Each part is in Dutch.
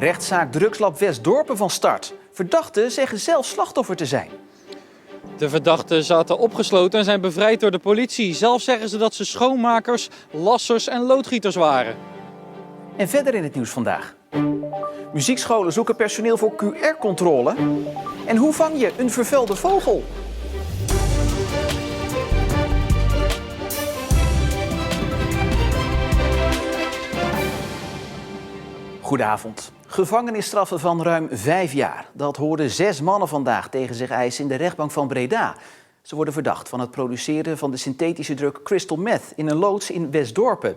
Rechtszaak Drugslab Westdorpen van start. Verdachten zeggen zelf slachtoffer te zijn. De verdachten zaten opgesloten en zijn bevrijd door de politie. Zelf zeggen ze dat ze schoonmakers, lassers en loodgieters waren. En verder in het nieuws vandaag. Muziekscholen zoeken personeel voor QR-controle. En hoe vang je een vervuilde vogel? Goedenavond. Gevangenisstraffen van ruim 5 jaar. Dat hoorden 6 mannen vandaag tegen zich eisen in de rechtbank van Breda. Ze worden verdacht van het produceren van de synthetische drug crystal meth in een loods in Westdorpen.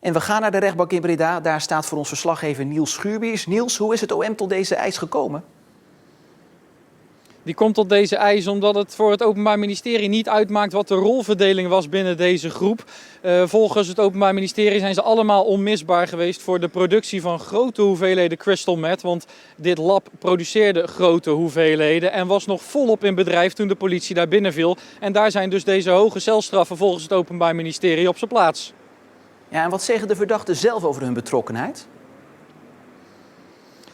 En we gaan naar de rechtbank in Breda. Daar staat voor ons verslaggever Niels Schuurbiers. Niels, hoe is het OM tot deze eis gekomen? Die komt tot deze eis omdat het voor het Openbaar Ministerie niet uitmaakt wat de rolverdeling was binnen deze groep. Volgens het Openbaar Ministerie zijn ze allemaal onmisbaar geweest voor de productie van grote hoeveelheden crystal meth. Want dit lab produceerde grote hoeveelheden en was nog volop in bedrijf toen de politie daar binnenviel. En daar zijn dus deze hoge celstraffen volgens het Openbaar Ministerie op zijn plaats. Ja, en wat zeggen de verdachten zelf over hun betrokkenheid?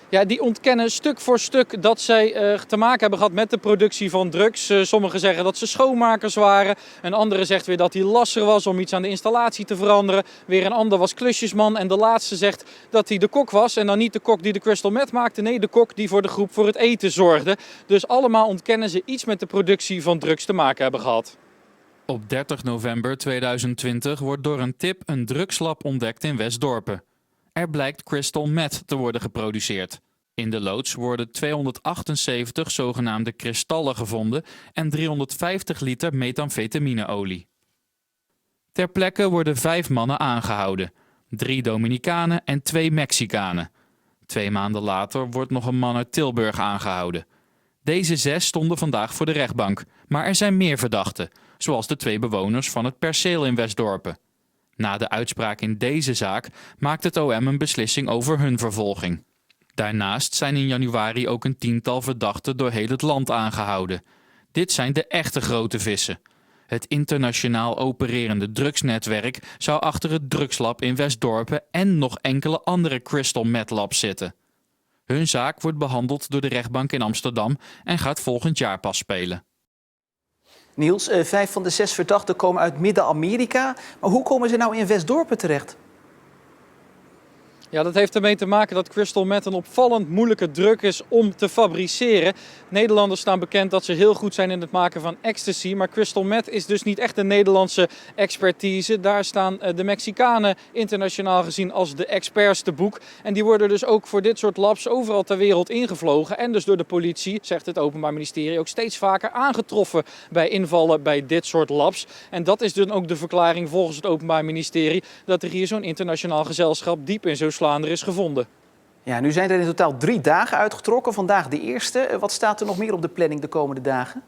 Ja, die ontkennen stuk voor stuk dat zij te maken hebben gehad met de productie van drugs. Sommigen zeggen dat ze schoonmakers waren. Een andere zegt weer dat hij lasser was om iets aan de installatie te veranderen. Weer een ander was klusjesman. En de laatste zegt dat hij de kok was. En dan niet de kok die de crystal meth maakte. Nee, de kok die voor de groep voor het eten zorgde. Dus allemaal ontkennen ze iets met de productie van drugs te maken hebben gehad. Op 30 november 2020 wordt door een tip een drugslab ontdekt in Westdorpen. Er blijkt crystal meth te worden geproduceerd. In de loods worden 278 zogenaamde kristallen gevonden en 350 liter methamfetamineolie. Ter plekke worden 5 mannen aangehouden. 3 Dominicanen en 2 Mexicanen. 2 maanden later wordt nog een man uit Tilburg aangehouden. Deze 6 stonden vandaag voor de rechtbank, maar er zijn meer verdachten, zoals de 2 bewoners van het perceel in Westdorpen. Na de uitspraak in deze zaak maakt het OM een beslissing over hun vervolging. Daarnaast zijn in januari ook een 10-tal verdachten door heel het land aangehouden. Dit zijn de echte grote vissen. Het internationaal opererende drugsnetwerk zou achter het drugslab in Westdorpen en nog enkele andere crystal meth labs zitten. Hun zaak wordt behandeld door de rechtbank in Amsterdam en gaat volgend jaar pas spelen. Niels, 5 van de 6 verdachten komen uit Midden-Amerika. Maar hoe komen ze nou in Westdorpen terecht? Ja, dat heeft ermee te maken dat crystal meth een opvallend moeilijke drug is om te fabriceren. Nederlanders staan bekend dat ze heel goed zijn in het maken van ecstasy. Maar crystal meth is dus niet echt een Nederlandse expertise. Daar staan de Mexicanen internationaal gezien als de experts te boek. En die worden dus ook voor dit soort labs overal ter wereld ingevlogen. En dus door de politie, zegt het Openbaar Ministerie, ook steeds vaker aangetroffen bij invallen bij dit soort labs. En dat is dan ook de verklaring volgens het Openbaar Ministerie dat er hier zo'n internationaal gezelschap diep in Zuid-Vlaanderen is gevonden. Ja, nu zijn er in totaal 3 dagen uitgetrokken. Vandaag de eerste. Wat staat er nog meer op de planning de komende dagen?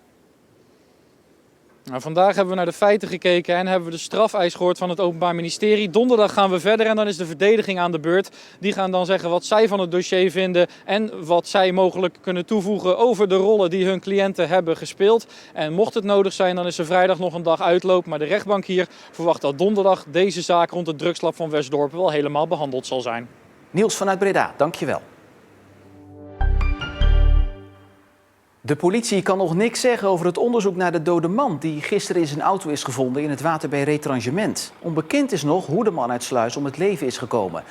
Nou, vandaag hebben we naar de feiten gekeken en hebben we de strafeis gehoord van het Openbaar Ministerie. Donderdag gaan we verder en dan is de verdediging aan de beurt. Die gaan dan zeggen wat zij van het dossier vinden en wat zij mogelijk kunnen toevoegen over de rollen die hun cliënten hebben gespeeld. En mocht het nodig zijn, dan is er vrijdag nog een dag uitloop. Maar de rechtbank hier verwacht dat donderdag deze zaak rond het drugslab van Westdorpen wel helemaal behandeld zal zijn. Niels vanuit Breda, dankjewel. De politie kan nog niks zeggen over het onderzoek naar de dode man die gisteren in zijn auto is gevonden in het water bij Retrangement. Onbekend is nog hoe de man uit Sluis om het leven is gekomen.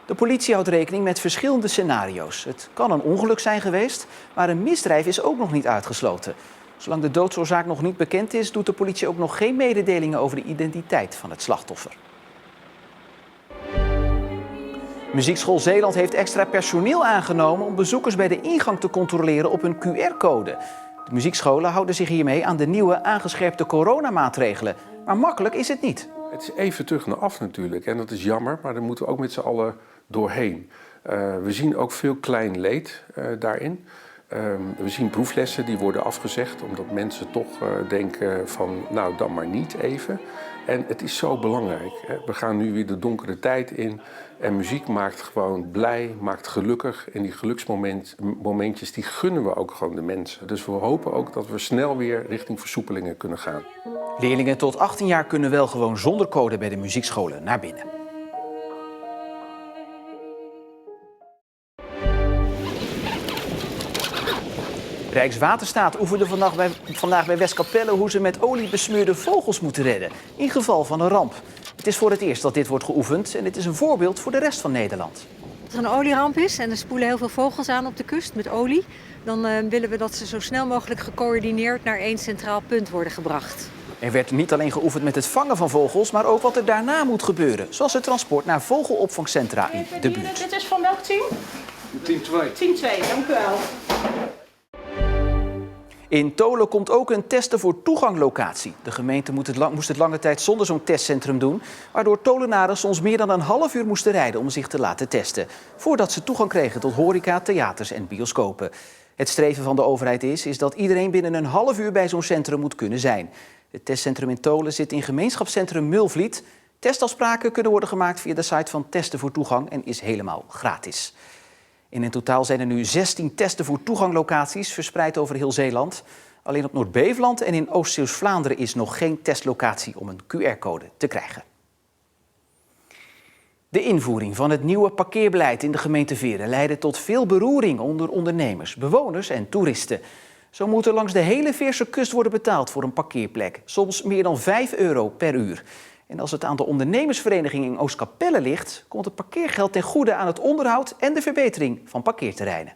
De politie houdt rekening met verschillende scenario's. Het kan een ongeluk zijn geweest, maar een misdrijf is ook nog niet uitgesloten. Zolang de doodsoorzaak nog niet bekend is, doet de politie ook nog geen mededelingen over de identiteit van het slachtoffer. Muziekschool Zeeland heeft extra personeel aangenomen om bezoekers bij de ingang te controleren op hun QR-code. De muziekscholen houden zich hiermee aan de nieuwe aangescherpte coronamaatregelen. Maar makkelijk is het niet. Het is even terug naar af natuurlijk en dat is jammer, maar daar moeten we ook met z'n allen doorheen. We zien ook veel klein leed daarin. We zien proeflessen die worden afgezegd omdat mensen toch denken van nou dan maar niet even. En het is zo belangrijk. Hè? We gaan nu weer de donkere tijd in en muziek maakt gewoon blij, maakt gelukkig. En die geluksmomentjes die gunnen we ook gewoon de mensen. Dus we hopen ook dat we snel weer richting versoepelingen kunnen gaan. Leerlingen tot 18 jaar kunnen wel gewoon zonder code bij de muziekscholen naar binnen. Rijkswaterstaat oefende vandaag bij Westkapelle hoe ze met olie besmeurde vogels moeten redden. In geval van een ramp. Het is voor het eerst dat dit wordt geoefend en dit is een voorbeeld voor de rest van Nederland. Als er een olieramp is en er spoelen heel veel vogels aan op de kust met olie, dan willen we dat ze zo snel mogelijk gecoördineerd naar één centraal punt worden gebracht. Er werd niet alleen geoefend met het vangen van vogels, maar ook wat er daarna moet gebeuren. Zoals het transport naar vogelopvangcentra in de buurt. Dit is van welk team? Team 2. Team 2, dank u wel. In Tolen komt ook een testen voor toeganglocatie. De gemeente moest het lange tijd zonder zo'n testcentrum doen, waardoor Tolenaren soms meer dan een half uur moesten rijden om zich te laten testen, voordat ze toegang kregen tot horeca, theaters en bioscopen. Het streven van de overheid is dat iedereen binnen een half uur bij zo'n centrum moet kunnen zijn. Het testcentrum in Tolen zit in gemeenschapscentrum Mulvliet. Testafspraken kunnen worden gemaakt via de site van Testen voor Toegang en is helemaal gratis. En in totaal zijn er nu 16 testen voor toeganglocaties verspreid over heel Zeeland. Alleen op Noord-Beveland en in Oost-Zeeuws-Vlaanderen is nog geen testlocatie om een QR-code te krijgen. De invoering van het nieuwe parkeerbeleid in de gemeente Veeren leidde tot veel beroering onder ondernemers, bewoners en toeristen. Zo moet er langs de hele Veerse kust worden betaald voor een parkeerplek, soms meer dan €5 per uur. En als het aan de ondernemersvereniging in Oostkapelle ligt, komt het parkeergeld ten goede aan het onderhoud en de verbetering van parkeerterreinen.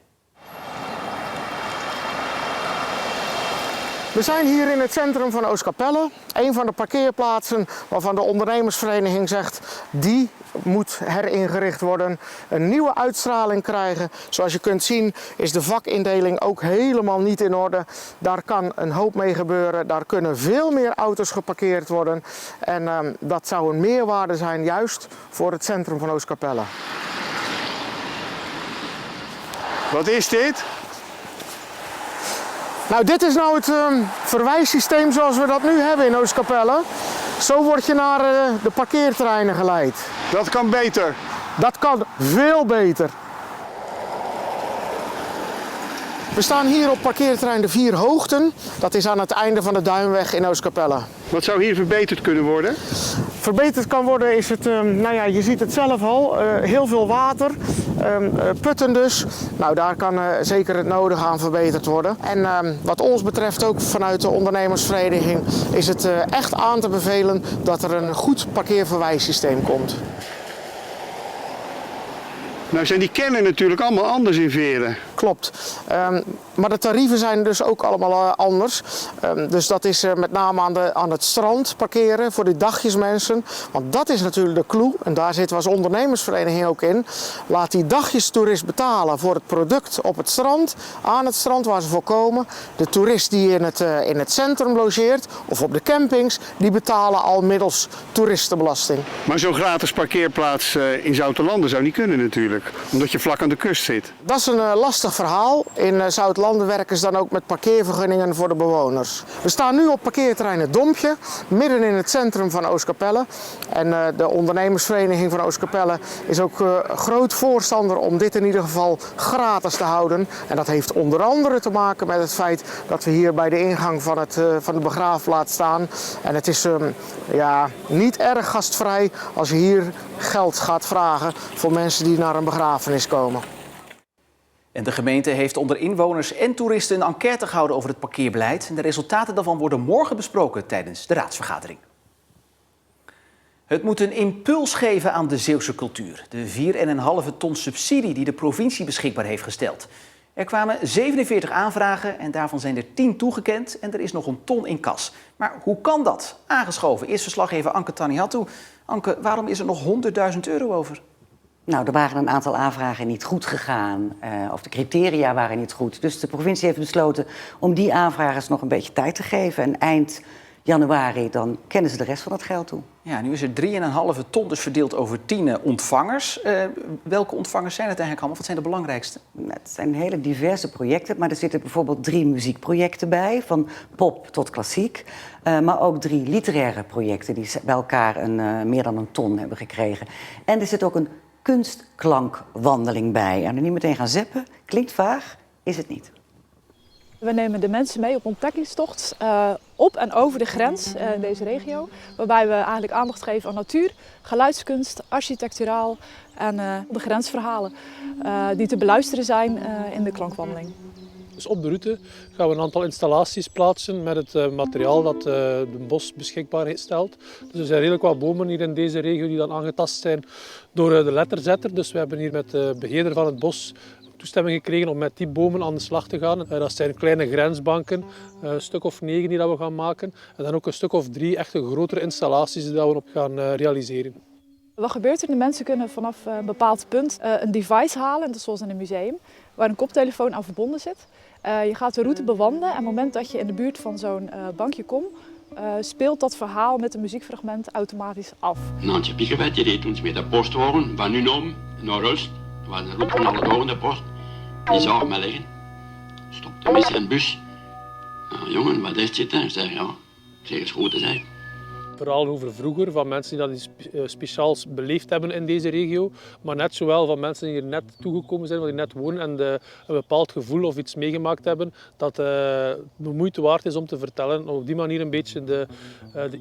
We zijn hier in het centrum van Oostkapelle, een van de parkeerplaatsen waarvan de ondernemersvereniging zegt die moet heringericht worden, een nieuwe uitstraling krijgen. Zoals je kunt zien is de vakindeling ook helemaal niet in orde. Daar kan een hoop mee gebeuren, daar kunnen veel meer auto's geparkeerd worden en dat zou een meerwaarde zijn juist voor het centrum van Oostkapelle. Wat is dit? Nou, dit is nou het verwijssysteem zoals we dat nu hebben in Oostkapelle. Zo word je naar de parkeerterreinen geleid. Dat kan beter. Dat kan veel beter. We staan hier op parkeerterrein de Vier Hoogten. Dat is aan het einde van de Duinweg in Oostkapelle. Wat zou hier verbeterd kunnen worden? Verbeterd kan worden is het, nou ja, je ziet het zelf al, heel veel water, putten dus. Nou, daar kan zeker het nodige aan verbeterd worden. En wat ons betreft ook vanuit de ondernemersvereniging is het echt aan te bevelen dat er een goed parkeerverwijssysteem komt. Nou zijn die kennen natuurlijk allemaal anders in Veeren. Klopt. Maar de tarieven zijn dus ook allemaal anders. Dus dat is met name aan het strand parkeren voor die dagjesmensen. Want dat is natuurlijk de clue. En daar zitten we als ondernemersvereniging ook in. Laat die dagjestoerist betalen voor het product op het strand. Aan het strand waar ze voor komen. De toerist die in het centrum logeert of op de campings. Die betalen al middels toeristenbelasting. Maar zo'n gratis parkeerplaats in Zoutelanden zou niet kunnen natuurlijk. Omdat je vlak aan de kust zit. Dat is een lastig verhaal. In Zoutlanden werken ze dan ook met parkeervergunningen voor de bewoners. We staan nu op parkeerterrein Het Dompje, midden in het centrum van Oostkapelle. En de ondernemersvereniging van Oostkapelle is ook groot voorstander om dit in ieder geval gratis te houden. En dat heeft onder andere te maken met het feit dat we hier bij de ingang van de begraafplaats staan. En het is niet erg gastvrij als je hier geld gaat vragen voor mensen die naar een begrafenis komen. En de gemeente heeft onder inwoners en toeristen een enquête gehouden over het parkeerbeleid. En de resultaten daarvan worden morgen besproken tijdens de raadsvergadering. Het moet een impuls geven aan de Zeeuwse cultuur. De 4,5 ton subsidie die de provincie beschikbaar heeft gesteld. Er kwamen 47 aanvragen en daarvan zijn er 10 toegekend en er is nog een ton in kas. Maar hoe kan dat? Aangeschoven is verslaggever Anke Tanihatou. Anke, waarom is er nog €100.000 over? Nou, er waren een aantal aanvragen niet goed gegaan, of de criteria waren niet goed. Dus de provincie heeft besloten om die aanvragers nog een beetje tijd te geven. En eind januari, dan kennen ze de rest van het geld toe. Ja, nu is er 3,5 ton dus verdeeld over 10 ontvangers. Welke ontvangers zijn het eigenlijk allemaal? Wat zijn de belangrijkste? Het zijn hele diverse projecten, maar er zitten bijvoorbeeld 3 muziekprojecten bij, van pop tot klassiek. Maar ook 3 literaire projecten die bij elkaar meer dan een ton hebben gekregen. En er zit ook een kunstklankwandeling bij. En er niet meteen gaan zeppen, klinkt vaag, is het niet. We nemen de mensen mee op ontdekkingstocht op en over de grens in deze regio. Waarbij we eigenlijk aandacht geven aan natuur, geluidskunst, architecturaal en de grensverhalen die te beluisteren zijn in de klankwandeling. Dus op de route gaan we een aantal installaties plaatsen met het materiaal dat de bos beschikbaar stelt. Dus er zijn redelijk wat bomen hier in deze regio die dan aangetast zijn door de letterzetter. Dus we hebben hier met de beheerder van het bos toestemming gekregen om met die bomen aan de slag te gaan. Dat zijn kleine grensbanken, een stuk of 9 die dat we gaan maken. En dan ook een stuk of 3 echte grotere installaties die dat we op gaan realiseren. Wat gebeurt er? De mensen kunnen vanaf een bepaald punt een device halen, dat is zoals in een museum, waar een koptelefoon aan verbonden zit. Je gaat de route bewandelen en op het moment dat je in de buurt van zo'n bankje komt, speelt dat verhaal met een muziekfragment automatisch af. Nantje Piekervet, die reed ons met de postwagen van Nunom naar Rust. Er was een roep van alle door in de post. Die zagen me liggen. Stopte met zijn bus. Nou, jongen, wat is dit? Ik zeg, ja, ik zeg, het is goed te zijn. Verhalen over vroeger, van mensen die dat iets speciaals beleefd hebben in deze regio. Maar net zowel van mensen die hier net toegekomen zijn, die net wonen en een bepaald gevoel of iets meegemaakt hebben, dat de moeite waard is om te vertellen. Om op die manier een beetje de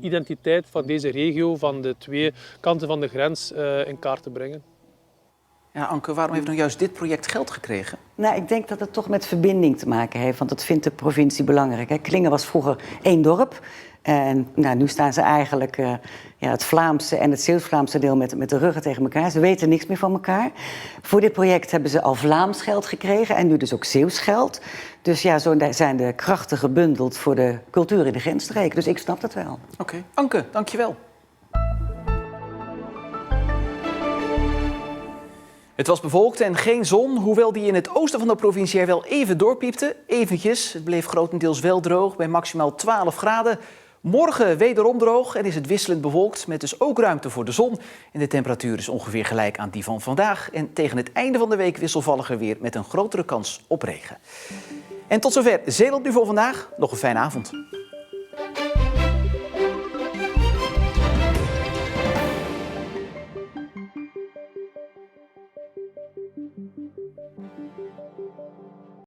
identiteit van deze regio, van de twee kanten van de grens, in kaart te brengen. Ja, Anke, waarom heeft nou juist dit project geld gekregen? Nou, ik denk dat het toch met verbinding te maken heeft, want dat vindt de provincie belangrijk. Hè. Klingen was vroeger 1 dorp. En nou, nu staan ze eigenlijk het Vlaamse en het Zeeuws-Vlaamse deel met de ruggen tegen elkaar. Ze weten niks meer van elkaar. Voor dit project hebben ze al Vlaams geld gekregen en nu dus ook Zeeuws geld. Dus ja, zo zijn de krachten gebundeld voor de cultuur in de grensstreken. Dus ik snap dat wel. Oké. Anke, dankjewel. Het was bewolkt en geen zon, hoewel die in het oosten van de provincie er wel even doorpiepte. Eventjes, het bleef grotendeels wel droog bij maximaal 12 graden. Morgen wederom droog en is het wisselend bewolkt met dus ook ruimte voor de zon. En de temperatuur is ongeveer gelijk aan die van vandaag. En tegen het einde van de week wisselvalliger weer met een grotere kans op regen. En tot zover Zeeland nu voor vandaag. Nog een fijne avond.